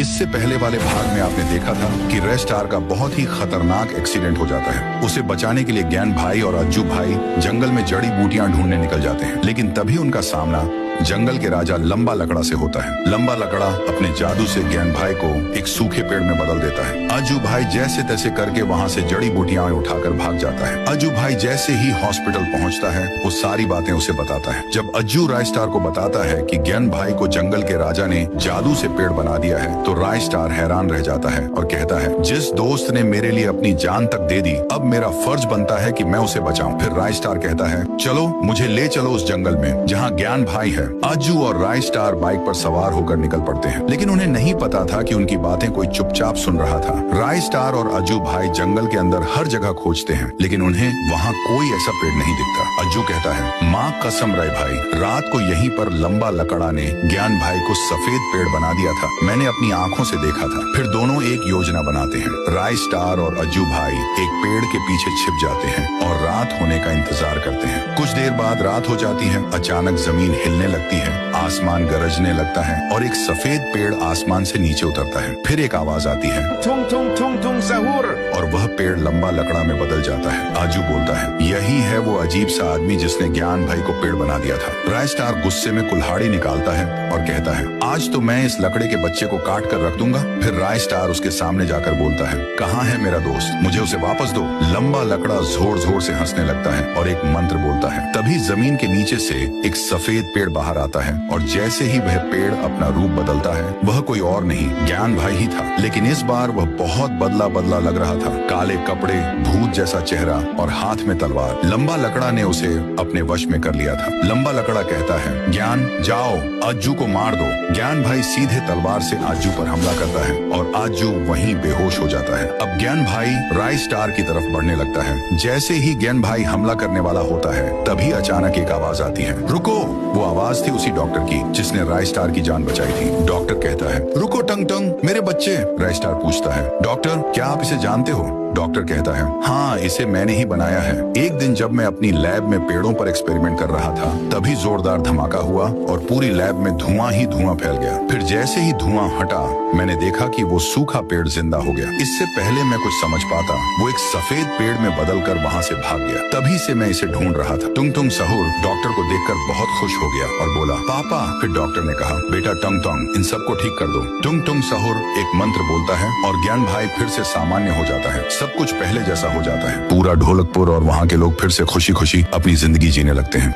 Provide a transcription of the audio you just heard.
इससे पहले वाले भाग में आपने देखा था कि रे स्टार का बहुत ही खतरनाक एक्सीडेंट हो जाता है। उसे बचाने के लिए ज्ञान भाई और अज्जू भाई जंगल में जड़ी बूटियां ढूंढने निकल जाते हैं, लेकिन तभी उनका सामना जंगल के राजा लंबा लकड़ा से होता है। लंबा लकड़ा अपने जादू से ज्ञान भाई को एक सूखे पेड़ में बदल देता है। अज्जू भाई जैसे तैसे करके वहां से जड़ी बूटियां उठाकर भाग जाता है। अज्जू भाई जैसे ही हॉस्पिटल पहुंचता है वो सारी बातें उसे बताता है। जब अज्जू राय स्टार को बताता है कि ज्ञान भाई को जंगल के राजा ने जादू से पेड़ बना दिया है, तो राय स्टार हैरान रह जाता है और कहता है, जिस दोस्त ने मेरे लिए अपनी जान तक दे दी, अब मेरा फर्ज बनता है कि मैं उसे बचाऊं। फिर राय स्टार कहता है, चलो मुझे ले चलो उस जंगल में जहाँ ज्ञान भाई है। अज्जू और राय स्टार बाइक पर सवार होकर निकल पड़ते हैं, लेकिन उन्हें नहीं पता था कि उनकी बातें कोई चुपचाप सुन रहा था। राय स्टार और अज्जू भाई जंगल के अंदर हर जगह खोजते हैं, लेकिन उन्हें वहाँ कोई ऐसा पेड़ नहीं दिखता। अज्जू कहता है, माँ कसम राय भाई, रात को यहीं पर लंबा लकड़ा ने ज्ञान भाई को सफेद पेड़ बना दिया था। मैंने अपनी आंखों से देखा था। फिर दोनों एक योजना बनाते हैं। राय स्टार और अज्जू भाई एक पेड़ के पीछे छिप जाते हैं और रात होने का इंतजार करते हैं। कुछ देर बाद रात हो जाती है। अचानक जमीन हिलने लगती है, आसमान गरजने लगता है और एक सफेद पेड़ आसमान से नीचे उतरता है। फिर एक आवाज आती है, tung tung tung tung सहूर। और वह पेड़ लंबा लकड़ा में बदल जाता है। आजू बोलता है, यही है वो अजीब सा आदमी जिसने ज्ञान भाई को पेड़ बना दिया था। राय स्टार गुस्से में कुल्हाड़ी निकालता है और कहता है, आज तो मैं इस लकड़े के बच्चे को काट कर रख दूंगा। फिर राय स्टार उसके सामने जाकर बोलता है, कहाँ है मेरा दोस्त, मुझे उसे वापस दो। लंबा लकड़ा जोर जोर से हंसने लगता है और एक मंत्र बोलता है। तभी जमीन के नीचे से एक सफेद पेड़ बाहर आता है और जैसे ही वह पेड़ अपना रूप बदलता है, वह कोई और नहीं ज्ञान भाई ही था, लेकिन इस बार वह बहुत बदला बदला लग रहा था। काले कपड़े, भूत जैसा चेहरा और हाथ में तलवार। लंबा लकड़ा ने उसे अपने वश में कर लिया था। लंबा लकड़ा कहता है, ज्ञान जाओ, अज्जू को मार दो। ज्ञान भाई सीधे तलवार से अज्जू पर हमला करता है और अज्जू वहीं बेहोश हो जाता है। अब ज्ञान भाई राय स्टार की तरफ बढ़ने लगता है। जैसे ही ज्ञान भाई हमला करने वाला होता है, तभी अचानक एक आवाज आती है, रुको। वो आवाज थी उसी डॉक्टर की जिसने राय स्टार की जान बचाई थी। डॉक्टर कहता है, रुको टंग टंग, मेरे बच्चे। राय स्टार पूछता है, डॉक्टर क्या आप इसे जानते हो? डॉक्टर कहता है, हाँ, इसे मैंने ही बनाया है। एक दिन जब मैं अपनी लैब में पेड़ों पर एक्सपेरिमेंट कर रहा था, तभी जोरदार धमाका हुआ और पूरी लैब में धुआं ही धुआं फैल गया। फिर जैसे ही धुआं हटा, मैंने देखा कि वो सूखा पेड़ जिंदा हो गया। इससे पहले मैं कुछ समझ पाता, वो एक सफेद पेड़ में बदलकर वहाँ से भाग गया। तभी से मैं इसे ढूंढ रहा था। टुंग टुंग सहूर डॉक्टर को देखकर बहुत खुश हो गया और बोला, पापा। फिर डॉक्टर ने कहा, बेटा टंग टंग, इन सबको ठीक कर दो। टुंग टुंग सहूर एक मंत्र बोलता है और ज्ञान भाई फिर से सामान्य हो जाता है। सब कुछ पहले जैसा हो जाता है। पूरा ढोलकपुर और वहाँ के लोग फिर से खुशी खुशी अपनी जिंदगी जीने लगते हैं।